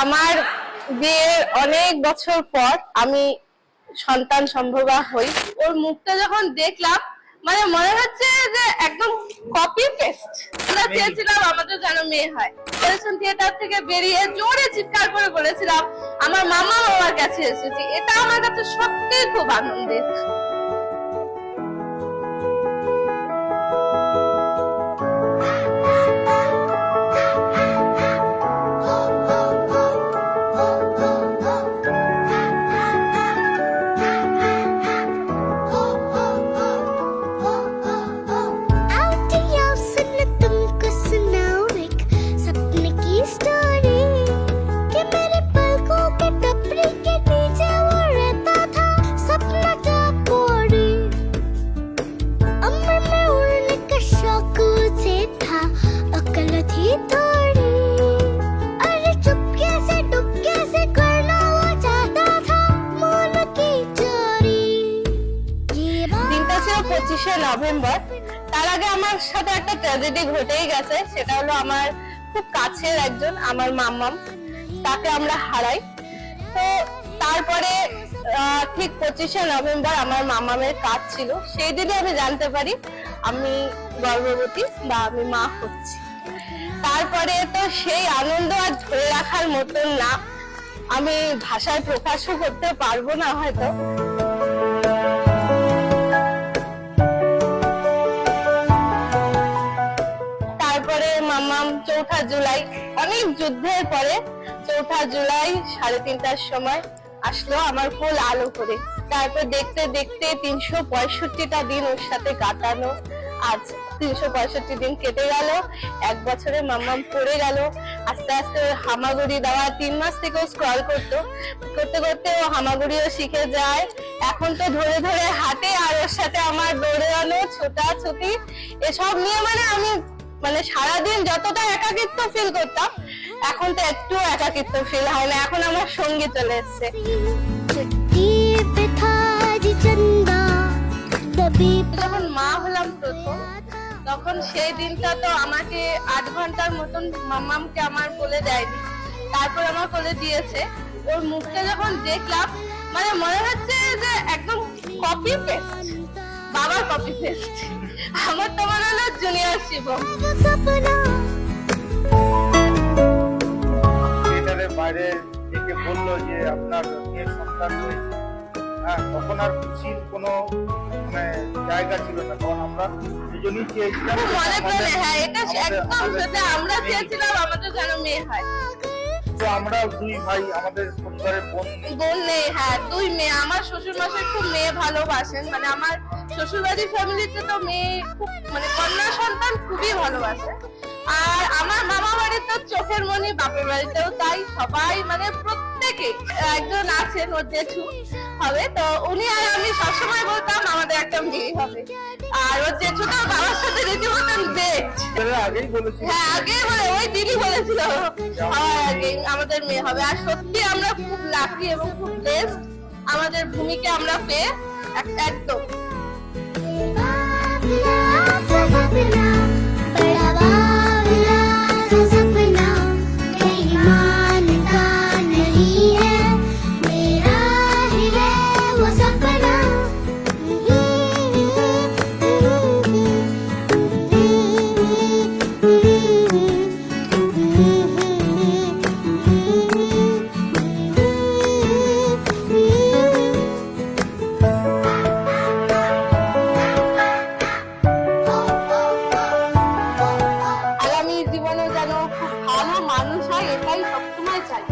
আমার বিয়ের অনেক বছর পর আমি সন্তান সম্ভবা হই। ওর মুখটা যখন দেখলাম মানে মনে হচ্ছে যে একদম কপি পেস্ট। আমরা চেয়েছিলাম আমাদের যেন মেয়ে হয়। অপারেশন থিয়েটার থেকে বেরিয়ে জোরে চিৎকার করে বলেছিলাম আমার মামা বাবার কাছে এসেছি। এটা আমার কাছে সত্যিই খুব আনন্দের। নভেম্বর। তার আগে আমার সাথে একটা ট্র্যাজেডি ঘটেই গেছে, সেটা হলো আমার খুব কাছের একজন আমার মাম্মাম, তাকে আমরা হারাই। তো তারপরে ঠিক 25শে নভেম্বর আমার মাম্মামের কাজ ছিল, সেই দিনে আমি জানতে পারি আমি গর্ভবতী বা আমি মা হচ্ছি। তারপরে তো সেই আনন্দ আর ধরে রাখার মতন না, আমি ভাষায় প্রকাশও করতে পারবো না হয়তো। মাম্মাম 4 জুলাই অনেক যুদ্ধের পরে 4 জুলাই 3:30টার সময় আসলো আমার কোল আলো করে। তারপর দেখতে দেখতে 365টা দিন ওর সাথে কাটানো, আজ 365 দিন কেটে গেল। 1 বছরে মাম্মাম পড়ে গেল। আস্তে আস্তে ওর হামাগুড়ি দেওয়া 3 মাস থেকে ও স্ক্রল করতে করতে ও হামাগুড়িও শিখে যায়। এখন তো ধরে ধরে হাঁটে, আর ওর সাথে আমার দৌড়ানো ছোটাছুটি এসব নিয়ে মানে সারাদিন যতটা একাকিত্ব ফিল করতাম, এখন তো একটু একাকিত্ব ফিল হয় না, এখন আমার সঙ্গী চলে এসছে। যখন মা হলাম প্রথম, তখন সেই দিনটা তো আমাকে 8 ঘন্টার মতন মাম্মামকে আমার কোলে দেয়নি, তারপর আমার কোলে দিয়েছে। ওর মুখটা যখন দেখলাম মানে মনে হচ্ছে যে একদম কপি পেস্ট, বাবার কপি পেস্ট। আমার তো মনে হলো জুনিয়র শিবম। বাইরে থেকে বললো যে আপনার মেয়ের সন্তান হয়েছে, হ্যাঁ, তখন আর খুশির কোনো জায়গা ছিল না, তখন আমরা দুজনেই চেয়েছিলাম। হ্যাঁ, এটা একদম সেটা, আমরা চেয়েছিলাম আমাদের যেন মেয়ে হয়। তো আমরা 2 ভাই, আমাদের পরিবারের বোন নেই। হ্যাঁ, 2 মেয়ে। আমার শ্বশুর মশাই খুব মেয়ে ভালোবাসেন, মানে আমার শ্বশুরবাড়ির ফ্যামিলিতে তো মেয়ে খুব কন্যা সন্তান খুবই ভালোবাসে। আর আমার মামা বাড়ির তো চোখের মনি, বাপের বাড়িতেও তাই। সবাই প্রত্যেকে একজন আছেন ওর জেঠু হবে, তো উনি আর আমি সবসময় বলতাম আমাদের একটা মেয়ে হবে। আর ওর জেঠুটা বাবার সাথে রীতিমতন আগেই বলেছিল। হ্যাঁ, আগে ওই দিদি বলেছিল হওয়ার আগে আমাদের মেয়ে হবে। আর সত্যি আমরা খুব লাকি এবং খুব ব্লেসড আমাদের ভূমিকে আমরা পেয়ে একদম। মানুষ হয়, এটাই সবসময় চাই।